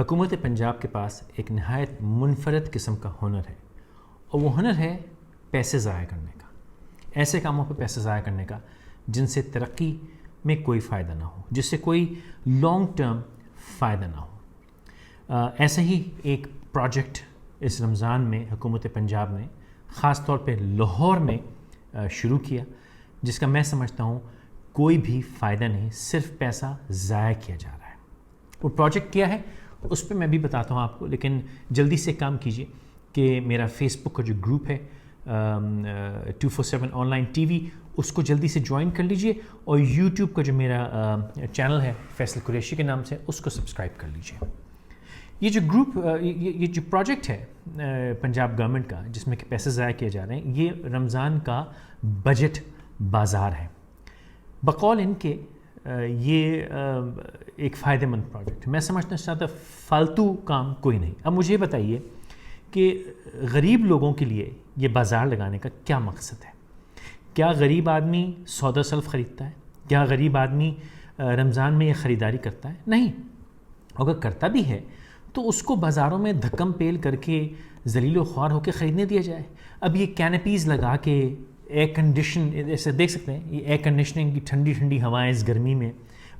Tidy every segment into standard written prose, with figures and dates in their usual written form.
حکومت پنجاب کے پاس ایک نہایت منفرد قسم کا ہنر ہے، اور وہ ہنر ہے پیسے ضائع کرنے کا، ایسے کاموں پہ پیسے ضائع کرنے کا جن سے ترقی میں کوئی فائدہ نہ ہو، جس سے کوئی لانگ ٹرم فائدہ نہ ہو۔ ایسا ہی ایک پروجیکٹ اس رمضان میں حکومت پنجاب نے خاص طور پہ لاہور میں شروع کیا، جس کا میں سمجھتا ہوں کوئی بھی فائدہ نہیں، صرف پیسہ ضائع کیا جا رہا ہے۔ وہ پروجیکٹ کیا ہے اس پہ میں بھی بتاتا ہوں آپ کو، لیکن جلدی سے کام کیجیے کہ میرا فیس بک کا جو گروپ ہے 247 آن لائن ٹی وی، اس کو جلدی سے جوائن کر لیجئے، اور یوٹیوب کا جو میرا چینل ہے فیصل قریشی کے نام سے، اس کو سبسکرائب کر لیجئے۔ یہ جو گروپ یہ جو پروجیکٹ ہے پنجاب گورنمنٹ کا جس میں کہ پیسے ضائع کیے جا رہے ہیں، یہ رمضان کا بجٹ بازار ہے۔ بقول ان کے یہ ایک فائدہ مند پروجیکٹ ہے۔ میں سمجھنا چاہتا فالتو کام کوئی نہیں۔ اب مجھے بتائیے کہ غریب لوگوں کے لیے یہ بازار لگانے کا کیا مقصد ہے؟ کیا غریب آدمی سودا سلف خریدتا ہے؟ کیا غریب آدمی رمضان میں یہ خریداری کرتا ہے؟ نہیں۔ اگر کرتا بھی ہے تو اس کو بازاروں میں دھکم پیل کر کے ذلیل و خوار ہو کے خریدنے دیا جائے۔ اب یہ کینپیز لگا کے ایئر کنڈیشن، ایسے دیکھ سکتے ہیں یہ ایئر کنڈیشننگ کی ٹھنڈی ٹھنڈی ہوائیں اس گرمی میں،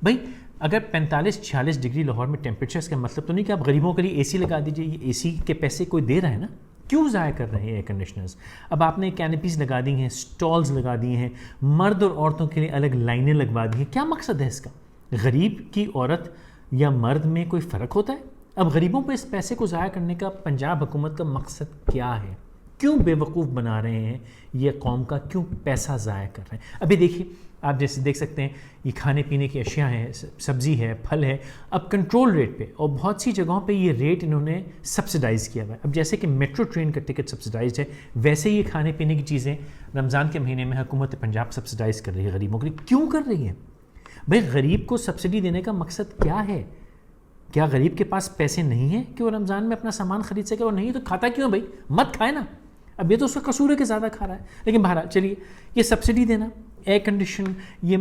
بھائی اگر 45-46 ڈگری لاہور میں ٹیمپریچر، اس کا مطلب تو نہیں کہ آپ غریبوں کے لیے اے سی لگا دیجیے۔ یہ اے سی کے پیسے کوئی دے رہا ہے نا، کیوں ضائع کر رہے ہیں ایئر کنڈیشنرز؟ اب آپ نے کینپیز لگا دی ہیں، سٹالز لگا دیے ہیں، مرد اور عورتوں کے لیے الگ لائنیں لگوا دی ہیں، کیا مقصد ہے اس کا؟ غریب کی عورت یا مرد میں کوئی فرق ہوتا ہے؟ اب غریبوں پہ اس پیسے کو ضائع کرنے کا پنجاب حکومت کا مقصد کیا ہے؟ کیوں بے وقوف بنا رہے ہیں یہ قوم کا؟ کیوں پیسہ ضائع کر رہے ہیں؟ ابھی دیکھیے، آپ جیسے دیکھ سکتے ہیں یہ کھانے پینے کی اشیاء ہیں، سبزی ہے، پھل ہے، اب کنٹرول ریٹ پہ، اور بہت سی جگہوں پہ یہ ریٹ انہوں نے سبسڈائز کیا ہوا ہے۔ اب جیسے کہ میٹرو ٹرین کا ٹکٹ سبسڈائزڈ ہے، ویسے ہی یہ کھانے پینے کی چیزیں رمضان کے مہینے میں حکومت پنجاب سبسڈائز کر رہی ہے غریبوں کے لیے۔ کیوں کر رہی ہے بھائی؟ غریب کو سبسڈی دینے کا مقصد کیا ہے؟ کیا غریب کے پاس پیسے نہیں ہیں کہ وہ رمضان میں اپنا سامان خرید سکے؟ اور نہیں تو کھاتا کیوں بھائی؟ مت کھائے نا۔ اب یہ تو اس کا قصور ہے کہ زیادہ کھا رہا ہے، لیکن بہرحال چلیے، یہ سبسڈی دینا، ایئر کنڈیشن، یہ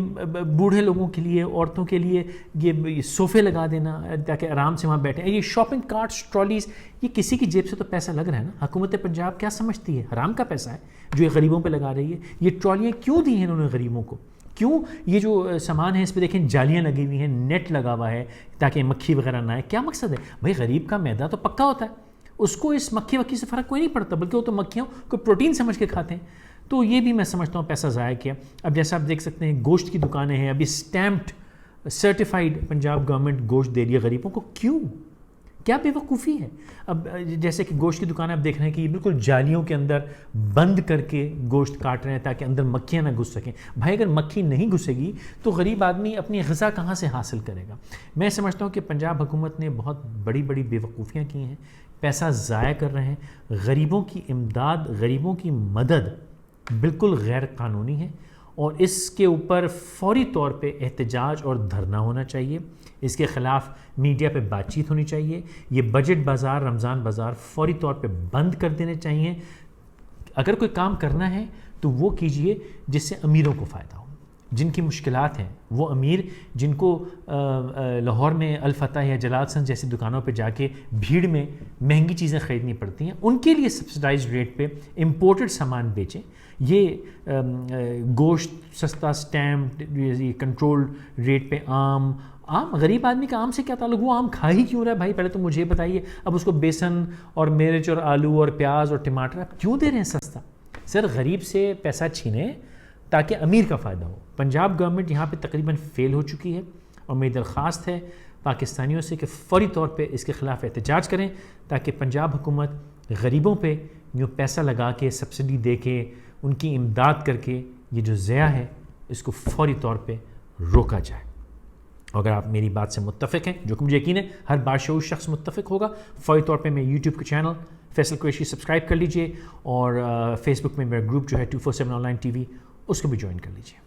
بوڑھے لوگوں کے لیے، عورتوں کے لیے یہ صوفے لگا دینا تاکہ آرام سے وہاں بیٹھیں، یہ شاپنگ کارٹس، ٹرالیز، یہ کسی کی جیب سے تو پیسہ لگ رہا ہے نا۔ حکومت پنجاب کیا سمجھتی ہے؟ حرام کا پیسہ ہے جو یہ غریبوں پہ لگا رہی ہے۔ یہ ٹرالیاں کیوں دی ہیں انہوں نے غریبوں کو؟ کیوں یہ جو سامان ہے اس پہ دیکھیں جالیاں لگی ہوئی ہیں، نیٹ لگا ہوا ہے تاکہ مکھی وغیرہ نہ آئے؟ کیا مقصد ہے بھائی؟ غریب کا میدا تو پکا ہوتا ہے، اس کو اس مکھی وکھی سے فرق کوئی نہیں پڑتا، بلکہ وہ تو مکھیوں کو پروٹین سمجھ کے کھاتے ہیں۔ تو یہ بھی میں سمجھتا ہوں پیسہ ضائع کیا۔ اب جیسا آپ دیکھ سکتے ہیں گوشت کی دکانیں ہیں، ابھی اسٹیمپڈ سرٹیفائڈ پنجاب گورنمنٹ گوشت دے رہی ہے غریبوں کو۔ کیوں؟ کیا بے وقوفی ہے؟ اب جیسے کہ گوشت کی دکانیں آپ دیکھ رہے ہیں کہ یہ بالکل جالیوں کے اندر بند کر کے گوشت کاٹ رہے ہیں تاکہ اندر مکھیاں نہ گھس سکیں۔ بھائی اگر مکھی نہیں گھسے گی تو غریب آدمی اپنی غذا کہاں سے حاصل کرے گا؟ میں سمجھتا ہوں کہ پنجاب حکومت نے بہت بڑی بڑی بے وقوفیاں کی ہیں، پیسہ ضائع کر رہے ہیں۔ غریبوں کی امداد، غریبوں کی مدد بالکل غیر قانونی ہے، اور اس کے اوپر فوری طور پہ احتجاج اور دھرنا ہونا چاہیے۔ اس کے خلاف میڈیا پہ بات چیت ہونی چاہیے۔ یہ بجٹ بازار، رمضان بازار فوری طور پہ بند کر دینے چاہیے۔ اگر کوئی کام کرنا ہے تو وہ کیجئے جس سے امیروں کو فائدہ ہو، جن کی مشکلات ہیں، وہ امیر جن کو لاہور میں الفتح یا جلال سنز جیسی دکانوں پہ جا کے بھیڑ میں مہنگی چیزیں خریدنی پڑتی ہیں، ان کے لیے سبسڈائز ریٹ پہ امپورٹڈ سامان بیچیں۔ یہ گوشت سستا، سٹیمپ، کنٹرول ریٹ پہ آم غریب آدمی کا آم سے کیا تعلق؟ وہ آم کھا ہی کیوں رہا ہے بھائی؟ پہلے تو مجھے بتائیے۔ اب اس کو بیسن اور مرچ اور آلو اور پیاز اور ٹماٹر آپ کیوں دے رہے ہیں سستا؟ سر غریب سے پیسہ چھینیں تاکہ امیر کا فائدہ ہو۔ پنجاب گورنمنٹ یہاں پہ تقریباً فیل ہو چکی ہے، اور میری درخواست ہے پاکستانیوں سے کہ فوری طور پہ اس کے خلاف احتجاج کریں تاکہ پنجاب حکومت غریبوں پہ یوں پیسہ لگا کے، سبسڈی دے کے، ان کی امداد کر کے یہ جو ضیاع ہے اس کو فوری طور پہ روکا جائے۔ اگر آپ میری بات سے متفق ہیں، جو کہ مجھے یقین ہے ہر باشعور شخص متفق ہوگا، فوری طور پہ میں یوٹیوب کے چینل فیصل قریشی سبسکرائب کر لیجئے، اور فیس بک میں میرا گروپ جو ہے 247 آن لائن ٹی وی، اس کو بھی جوائن کر لیجئے۔